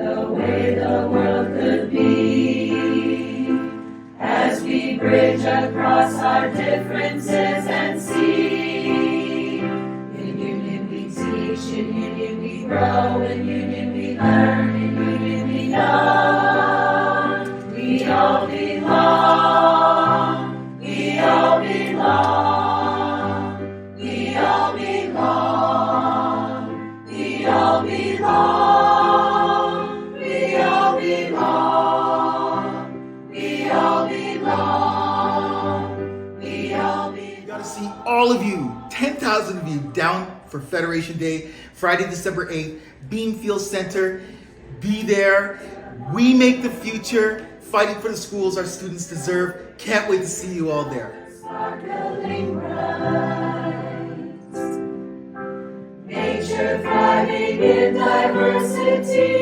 the way the world could be, as we bridge across our differences and see. In union we teach, in union we grow, in union we learn, in union we know. We all belong, we all belong, we all belong, we all belong, we all belong, we all belong, we all belong. We got to see all of you, 10,000 of you, down for Federation Day, Friday, December 8th, Beanfield Centre. Be there. We make the future, fighting for the schools our students deserve. Can't wait to see you all there. Sparkling bright, nature thriving in diversity.